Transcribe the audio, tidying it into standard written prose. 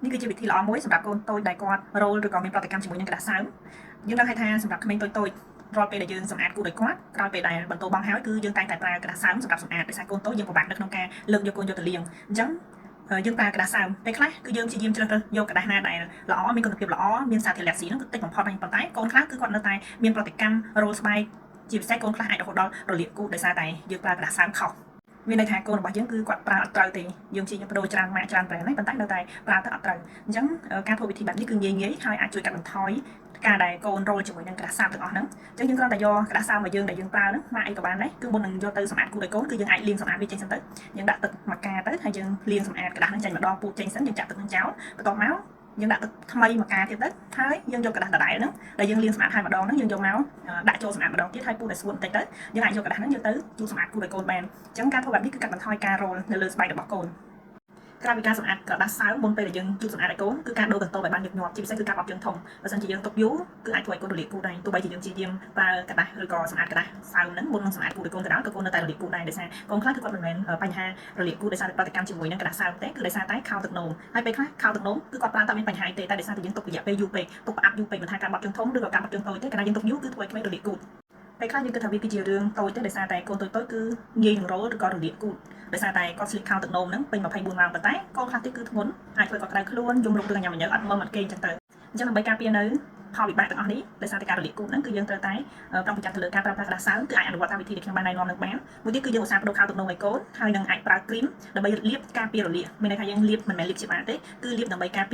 នេះគឺជាវិធីល្អមួយសម្រាប់កូនតូចដែលគាត់រោលឬក៏មានប្រតិកម្មជាមួយនឹងក្តារសើមយើងដឹងថាសម្រាប់ក្មេងតូចៗរាល់ពេលដែលយើងសម្អាតគូដោយគាត់ក្រោយពេលដែលបន្ទោបង់ហើយគឺយើងតែងតែប្រើក្តារសើមសម្រាប់សម្អាតដោយសារកូនតូចយើងពិបាកនៅក្នុងការលើកយកកូនយកទៅលាងអញ្ចឹងយើងប្រើក្តារសើមពេលខ្លះគឺយើងព្យាយាមជ្រើសរើសយកក្តារណាដែលល្អមានគុណភាពល្អមានសារធាតុឡែកស៊ីហ្នឹងគឺតិចបំផុតហើយប៉ុន្តែកូនខ្លះគឺគាត់នៅតែមានប្រតិកម្មរោលស្បែកជាពិសេសកូនខ្លះអាចរហូតដល់រលាកគូដោយសារតែយើងប្រើក្តារសើមខុសមានន័យថាកូនរបស់យើងគឺគាត់ប្រើអត់ត្រូវទេយើងព្យាយាមបដូរច្រើនម៉ាកច្រើនប្រែហ្នឹងប៉ុន្តែនៅតែប្រើទៅអត់ត្រូវអញ្ចឹងការធ្វើវិធីបែបនេះគឺងាយៗហើយអាចជួយកាត់បន្ថយការដែលកូនរោលជាមួយនឹងក្តារសើមទាំងអស់ហ្នឹងអញ្ចឹងយើងគ្រាន់តែយកក្តារសើមរបស់យើងដែលយើងប្រើហ្នឹងម៉ាកអីក៏បានដែរគឺមុននឹងយកទៅសម្អាតគូដោយកូនគឺយើងអាចលាងសម្អាតវាចេញសិនទៅយើងដាក់ទឹកមកកាទៅហើយយើងលាងសម្អាតក្តារហ្នឹងចេញម្ដងពូតចេញសិនយើងចាក់ទឹកហ្នឹងចោលបន្ទាប់មកយើងដាក់ទឹកថ្មីមកកាទៀតទៅហើយយើងយកក្តារដដែលហ្នឹងដែលយើងលាងសម្អាតហើយម្ដងហ្នឹងយើងយកមកដាក់ចូលសម្អាតម្ដងទៀតហើយពូតឲ្យស្ងួតបន្តិចទៅយើងអាចយកក្តារហ្នឹងយកទៅជូតសម្អាតគូដោយកូនបានអញ្ចឹងការធ្វើបែបនេះគឺកាត់បន្ថយការរោលនៅលើស្បែករបស់កូនក្រៅពីការសម្អាតក្រដាសសើមមុនពេលដែលយើងជូតសម្អាតឲ្យកូនគឺការដូរកន្ទោបឲ្យបានញឹកញាប់ជាពិសេសគឺការបត់ជើងធំបើសិនជាយើងទុកយូរគឺអាចធ្វើឲ្យកូនរលាកគូដែរទោះបីជាយើងព្យាយាមប្រើក្រដាសឬក៏សម្អាតក្រដាសសើមហ្នឹងមុននឹងសម្អាតគូដោយកូនក៏ដោយក៏កូននៅតែរលាកគូដែរដោយសារកូនខ្លះគឺគាត់មិនមែនបញ្ហារលាកគូដោយសារតែប្រតិកម្មជាមួយនឹងក្រដាសសើមទេគឺដោយសារតែខោទឹកនោមហើយពេលខ្លះខោទឹកនោមគឺគាត់ប្រើតែមានបញ្ហាទេតែដោយសារតែយើងទុករយៈពេលយូរពេកទុកផ្អាប់យូរពេកមិនថាការបត់ជើងធំឬក៏ការបត់ជើងតូចទេកាលណាយើងទុកយូរគឺធ្វើឲ្យក្មេងរលាកគូពេលខ្លះយើងគិតថាវាគឺជារឿងតូចទេដោយសារតែកូនតូចៗគឺងាយនឹងរោលឬក៏រលាកគូដោយសារតែគាត់ស្លៀកខោទឹកនោមហ្នឹងពេញ24ម៉ោងប៉ុន្តែកូនខ្លះទៀតគឺធ្ងន់អាចធ្វើគាត់ក្តៅខ្លួនយំរងរឿងញ៉ាំញើអត់មើលអត់គេអញ្ចឹងទៅអញ្ចឹងដើម្បីការពារនៅផលវិបាកទាំងអស់នេះដោយសារតែការរលាកគូហ្នឹងគឺយើងត្រូវតែប្រុងប្រយ័ត្នទៅលើការប្រើប្រាស់ក្តារសើមគឺអាចអនុវត្តតាមវិធីដែលខ្ញុំបានណែនាំនឹងបានមួយទៀតគឺយើងឧស្សាហ៍បដូរខោទឹកនោមឲ្យកូនហើយនឹងអាចប្រើគ្រីមដើម្បីលាបការពាររលាកមានន័យថាយើងលាបមិនមែនលាបជាបាតទេគឺលាបដើម្បីការពារ